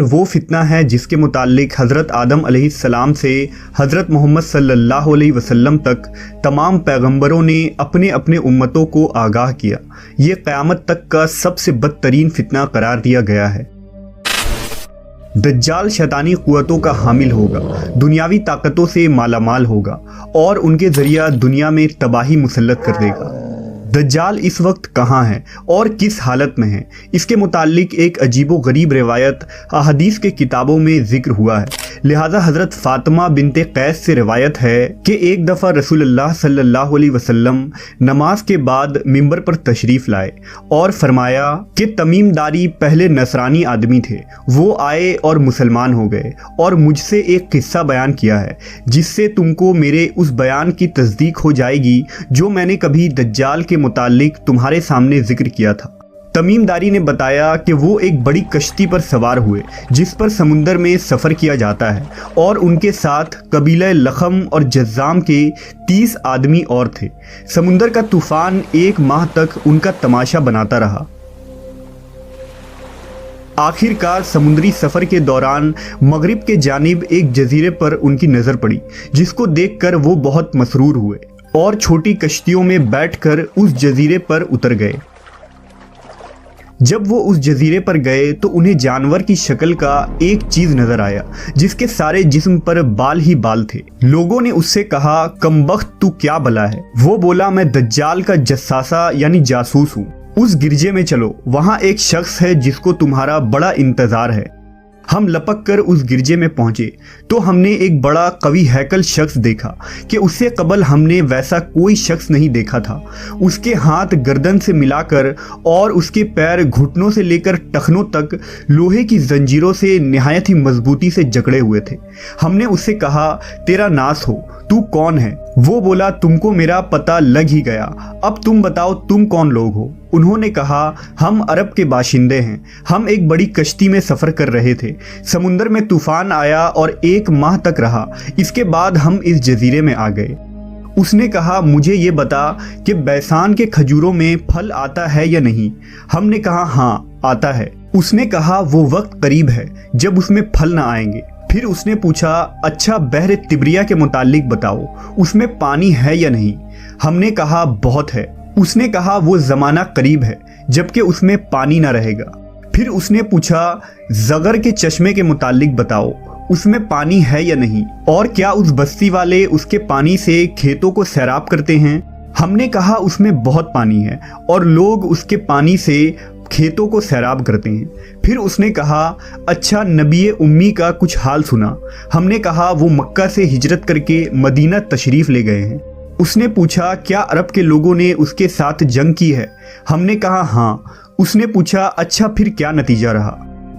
وہ فتنہ ہے جس کے متعلق حضرت آدم علیہ السلام سے حضرت محمد صلی اللہ علیہ وسلم تک تمام پیغمبروں نے اپنے اپنے امتوں کو آگاہ کیا۔ یہ قیامت تک کا سب سے بدترین فتنہ قرار دیا گیا ہے۔ دجال شیطانی قوتوں کا حامل ہوگا، دنیاوی طاقتوں سے مالا مال ہوگا اور ان کے ذریعہ دنیا میں تباہی مسلط کر دے گا۔ دجال اس وقت کہاں ہے اور کس حالت میں ہے، اس کے متعلق ایک عجیب و غریب روایت احادیث کے کتابوں میں ذکر ہوا ہے۔ لہذا حضرت فاطمہ بنت قیس سے روایت ہے کہ ایک دفعہ رسول اللہ صلی اللہ علیہ وسلم نماز کے بعد منبر پر تشریف لائے اور فرمایا کہ تمیم داری پہلے نصرانی آدمی تھے، وہ آئے اور مسلمان ہو گئے اور مجھ سے ایک قصہ بیان کیا ہے جس سے تم کو میرے اس بیان کی تصدیق ہو جائے گی جو میں نے کبھی دجال کے متعلق تمہارے سامنے ذکر کیا تھا۔ تمیم داری نے بتایا کہ وہ ایک بڑی کشتی پر سوار ہوئے جس پر سمندر میں سفر کیا جاتا ہے اور ان کے ساتھ قبیلہ لخم اور جذام کے 30 آدمی اور تھے۔ سمندر کا طوفان 1 ماہ تک ان کا تماشا بناتا رہا۔ آخر کار سمندری سفر کے دوران مغرب کے جانب ایک جزیرے پر ان کی نظر پڑی جس کو دیکھ کر وہ بہت مسرور ہوئے اور چھوٹی کشتیوں میں بیٹھ کر اس جزیرے پر اتر گئے۔ جب وہ اس جزیرے پر گئے تو انہیں جانور کی شکل کا ایک چیز نظر آیا جس کے سارے جسم پر بال ہی بال تھے۔ لوگوں نے اس سے کہا، کمبخت تو کیا بلا ہے؟ وہ بولا، میں دجال کا جساسہ یعنی جاسوس ہوں۔ اس گرجے میں چلو، وہاں ایک شخص ہے جس کو تمہارا بڑا انتظار ہے۔ ہم لپک کر اس گرجے میں پہنچے تو ہم نے ایک بڑا قوی ہیکل شخص دیکھا کہ اس سے قبل ہم نے ویسا کوئی شخص نہیں دیکھا تھا۔ اس کے ہاتھ گردن سے ملا کر اور اس کے پیر گھٹنوں سے لے کر ٹخنوں تک لوہے کی زنجیروں سے نہایت ہی مضبوطی سے جکڑے ہوئے تھے۔ ہم نے اس سے کہا، تیرا ناس ہو، تو کون ہے؟ وہ بولا، تم کو میرا پتہ لگ ہی گیا، اب تم بتاؤ تم کون لوگ ہو؟ انہوں نے کہا، ہم عرب کے باشندے ہیں، ہم ایک بڑی کشتی میں سفر کر رہے تھے، سمندر میں طوفان آیا اور 1 ماہ تک رہا، اس کے بعد ہم اس جزیرے میں آ گئے۔ اس نے کہا، مجھے یہ بتا کہ بیسان کے کھجوروں میں پھل آتا ہے یا نہیں؟ ہم نے کہا، ہاں آتا ہے۔ اس نے کہا، وہ وقت قریب ہے جب اس میں پھل نہ آئیں گے۔ پھر اس نے پوچھا، اچھا بحر تبریہ کے متعلق بتاؤ، اس میں پانی ہے یا نہیں؟ ہم نے کہا، بہت ہے۔ اس نے کہا، وہ زمانہ قریب ہے جبکہ اس میں پانی نہ رہے گا۔ پھر اس نے پوچھا، زغر کے چشمے کے متعلق بتاؤ، اس میں پانی ہے یا نہیں؟ اور کیا اس بستی والے اس کے پانی سے کھیتوں کو سیراب کرتے ہیں؟ ہم نے کہا، اس میں بہت پانی ہے اور لوگ اس کے پانی سے کھیتوں کو سیراب کرتے ہیں۔ پھر اس نے کہا، اچھا نبی امی کا کچھ حال سنا؟ ہم نے کہا، وہ مکہ سے ہجرت کر کے مدینہ تشریف لے گئے ہیں۔ اس نے پوچھا، کیا عرب کے لوگوں نے اس کے ساتھ جنگ کی ہے؟ ہم نے کہا، ہاں۔ اس نے پوچھا، اچھا پھر کیا نتیجہ رہا؟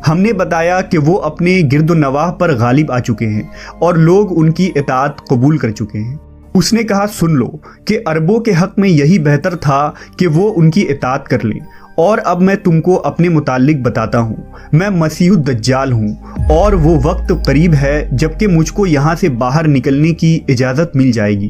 ہم نے بتایا کہ وہ اپنے گرد و نواح پر غالب آ چکے ہیں اور لوگ ان کی اطاعت قبول کر چکے ہیں۔ اس نے کہا، سن لو کہ عربوں کے حق میں یہی بہتر تھا کہ وہ ان کی اطاعت کر لیں، اور اب میں تم کو اپنے متعلق بتاتا ہوں۔ میں مسیح الدجال ہوں اور وہ وقت قریب ہے جبکہ مجھ کو یہاں سے باہر نکلنے کی اجازت مل جائے گی۔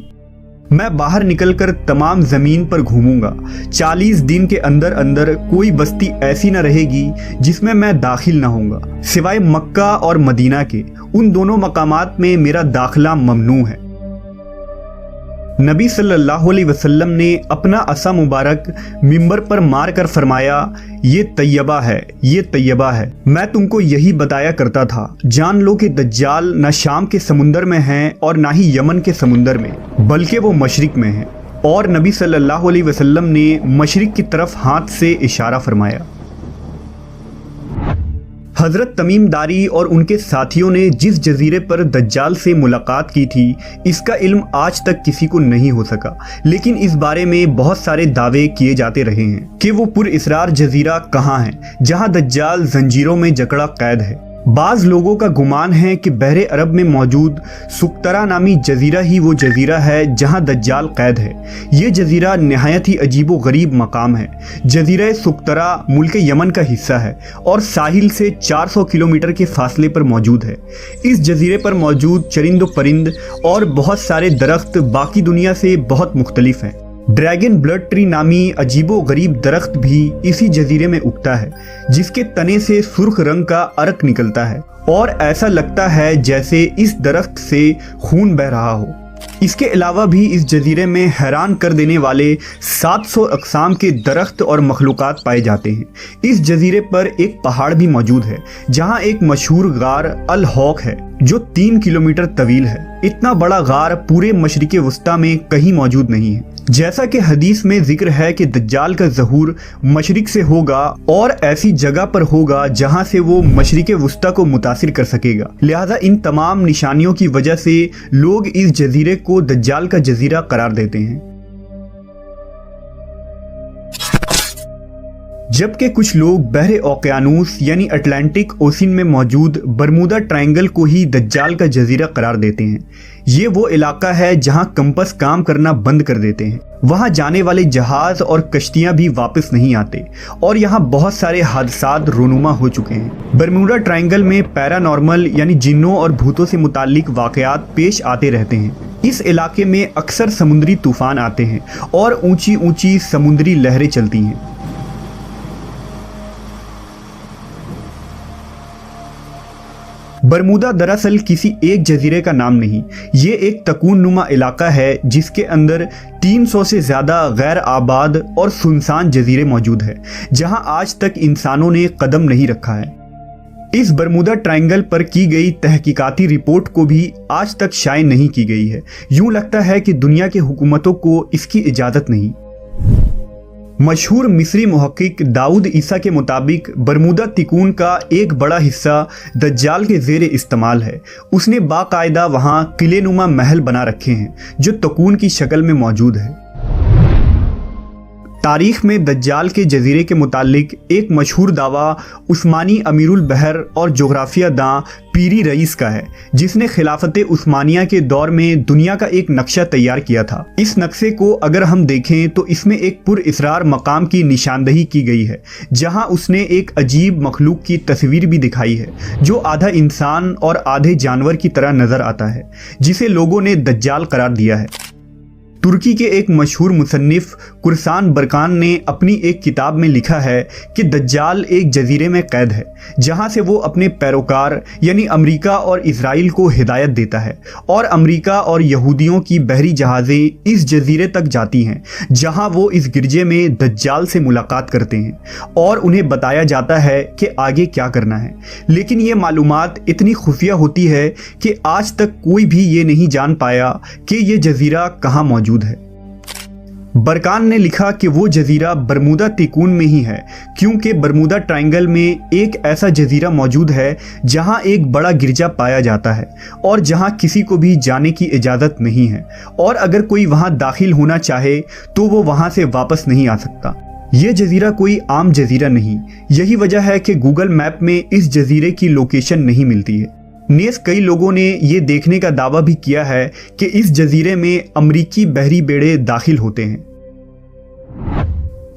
میں باہر نکل کر تمام زمین پر گھوموں گا۔ 40 دن کے اندر اندر کوئی بستی ایسی نہ رہے گی جس میں داخل نہ ہوں گا، سوائے مکہ اور مدینہ کے۔ ان دونوں مقامات میں میرا داخلہ ممنوع ہے۔ نبی صلی اللہ علیہ وسلم نے اپنا عصا مبارک منبر پر مار کر فرمایا، یہ طیبہ ہے، یہ طیبہ ہے۔ میں تم کو یہی بتایا کرتا تھا، جان لو کہ دجال نہ شام کے سمندر میں ہیں اور نہ ہی یمن کے سمندر میں، بلکہ وہ مشرق میں ہیں۔ اور نبی صلی اللہ علیہ وسلم نے مشرق کی طرف ہاتھ سے اشارہ فرمایا۔ حضرت تمیم داری اور ان کے ساتھیوں نے جس جزیرے پر دجال سے ملاقات کی تھی، اس کا علم آج تک کسی کو نہیں ہو سکا، لیکن اس بارے میں بہت سارے دعوے کیے جاتے رہے ہیں کہ وہ پر اسرار جزیرہ کہاں ہے جہاں دجال زنجیروں میں جکڑا قید ہے۔ بعض لوگوں کا گمان ہے کہ بحر عرب میں موجود سقطرہ نامی جزیرہ ہی وہ جزیرہ ہے جہاں دجال قید ہے۔ یہ جزیرہ نہایت ہی عجیب و غریب مقام ہے۔ جزیرہ سقطرہ ملک یمن کا حصہ ہے اور ساحل سے 400 کلومیٹر کے فاصلے پر موجود ہے۔ اس جزیرے پر موجود چرند و پرند اور بہت سارے درخت باقی دنیا سے بہت مختلف ہیں۔ ड्रैगन ब्लड ट्री नामी अजीबो गरीब दरख्त भी इसी जजीरे में उगता है, जिसके तने से सुर्ख रंग का अर्क निकलता है और ऐसा लगता है जैसे इस दरख्त से खून बह रहा हो। इसके अलावा भी इस जजीरे में हैरान कर देने वाले 700 अक़साम के दरख्त और मखलूक़ात पाए जाते हैं। इस जजीरे पर एक पहाड़ भी मौजूद है जहां एक मशहूर गार अल हौक है जो 3 किलोमीटर तवील है। इतना बड़ा गार पूरे मशरिक़े वस्ता में कहीं मौजूद नहीं है। जैसा कि हदीस में जिक्र है कि दज्जाल का ज़हूर मशरिक से होगा और ऐसी जगह पर होगा जहां से वो मशरिक़े वस्ता को मुतासिर कर सकेगा। लिहाजा इन तमाम निशानियों की वजह से लोग इस जजीरे को दज्जाल का जजीरा करार देते हैं। जबकि कुछ लोग बहरे ओकियानूस यानी अटलांटिक ओशन में मौजूद बरमूदा ट्रायंगल को ही दज्जाल का जजीरा करार देते हैं। ये वो इलाका है जहां कंपास काम करना बंद कर देते हैं, वहां जाने वाले जहाज और कश्तियां भी वापस नहीं आते और यहां बहुत सारे हादसात रोनुमा हो चुके हैं। बरमूदा ट्रायंगल में पैरानॉर्मल यानी जिन्नों और भूतों से मुताल्लिक वाकयात पेश आते रहते हैं। इस इलाके में अक्सर समुद्री तूफान आते हैं और ऊंची ऊंची समुद्री लहरें चलती हैं। बरमूदा दरअसल किसी एक जजीरे का नाम नहीं, ये एक तकून नुमा इलाका है जिसके अंदर 300 से ज़्यादा गैर आबाद और सुनसान जजीरे मौजूद है जहां आज तक इंसानों ने कदम नहीं रखा है। इस बरमूदा ट्रायंगल पर की गई तहकीकाती रिपोर्ट को भी आज तक शाये नहीं की गई है। यूं लगता है कि दुनिया की हुकूमतों को इसकी इजाज़त नहीं। मशहूर मिस्री मुहक्किक दाऊद ईसा के मुताबिक बरमूदा तिकून का एक बड़ा हिस्सा दज्जाल के ज़ेरे इस्तेमाल है। उसने बाकायदा वहाँ किले नुमा महल बना रखे हैं जो तकून की शक्ल में मौजूद है। तारीख में दज्जाल के जजीरे के मुतालिक एक मशहूर दावा उस्मानी अमीरुल बहर और जोग्राफिया दां पीरी रईस का है, जिसने खिलाफत उस्मानिया के दौर में दुनिया का एक नक्शा तैयार किया था। इस नक्शे को अगर हम देखें तो इसमें एक पुरइसरार मकाम की निशानदही की गई है जहां उसने एक अजीब मखलूक की तस्वीर भी दिखाई है जो आधा इंसान और आधे जानवर की तरह नजर आता है, जिसे लोगों ने दज्जाल करार दिया है। तुर्की के एक मशहूर मुसन्निफ कुरसान बरकान ने अपनी एक किताब में लिखा है कि दज्जाल एक जजीरे में कैद है जहां से वो अपने पैरोकार यानी अमेरिका और इजराइल को हिदायत देता है और अमेरिका और यहूदियों की बहरी जहाज़ें इस जजीरे तक जाती हैं जहां वो इस गिरजे में दज्जाल से मुलाकात करते हैं और उन्हें बताया जाता है कि आगे क्या करना है। लेकिन ये मालूमात इतनी खुफिया होती है कि आज तक कोई भी ये नहीं जान पाया कि ये जजीरा कहाँ मौजूद है। बरकान ने लिखा कि वो जजीरा बरमूदा तिकून में ही है क्योंकि बरमूदा ट्रायंगल में एक ऐसा जजीरा मौजूद है जहां एक बड़ा गिरजा पाया जाता है और जहां किसी को भी जाने की इजाज़त नहीं है और अगर कोई वहां दाखिल होना चाहे तो वो वहां से वापस नहीं आ सकता। ये जजीरा कोई आम जजीरा नहीं, यही वजह है कि गूगल मैप में इस जजीरे की लोकेशन नहीं मिलती है। नेस कई लोगों ने ये देखने का दावा भी किया है कि इस जजीरे में अमरीकी बहरी बेड़े दाखिल होते हैं।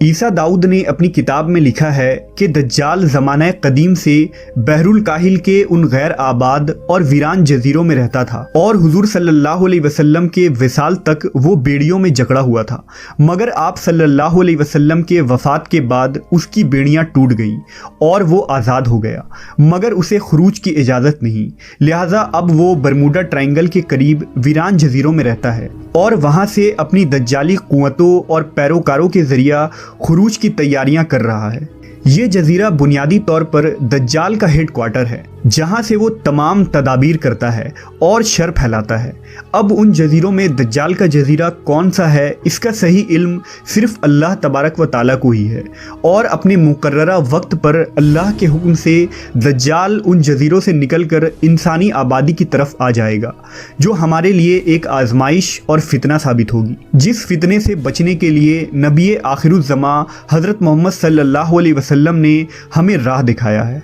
ईसा दाऊद ने अपनी किताब में लिखा है कि दज्जाल ज़माना कदीम से बहरुल काहिल के उन गैर आबाद और वीरान जजीरों में रहता था और हुजूर सल्लल्लाहु अलैहि वसल्लम के विसाल तक वो बेड़ियों में जकड़ा हुआ था, मगर आप सल्लल्लाहु अलैहि वसल्लम के वफ़ात के बाद उसकी बेड़ियां टूट गईं और वो आज़ाद हो गया, मगर उसे खरूज की इजाज़त नहीं। लिहाजा अब वो बरमूडा ट्रायंगल के करीब वीरान जजीरों में रहता है और वहाँ से अपनी दज्जाली कुव्वतों और पैरोकारों के ज़रिया खुरूज की तैयारियां कर रहा है। ये जजीरा बुनियादी तौर पर दज्जाल का हेड क्वार्टर है जहां से वो तमाम तदाबीर करता है और शर फैलाता है। अब उन जजीरों में दज्जाल का जजीरा कौन सा है इसका सही इल्म सिर्फ अल्लाह तबारक व ताला को ही है और अपने मुकर्ररा वक्त पर अल्लाह के हुक्म से दज्जाल उन जजीरों से निकलकर इंसानी आबादी की तरफ आ जाएगा जो हमारे लिए एक आजमाइश और फितना साबित होगी, जिस फितने से बचने के लिए नबी आखिरुज़्ज़मा हज़रत मोहम्मद सल्लल्लाहु अलैहि वसल्लम ने हमें राह दिखाया है।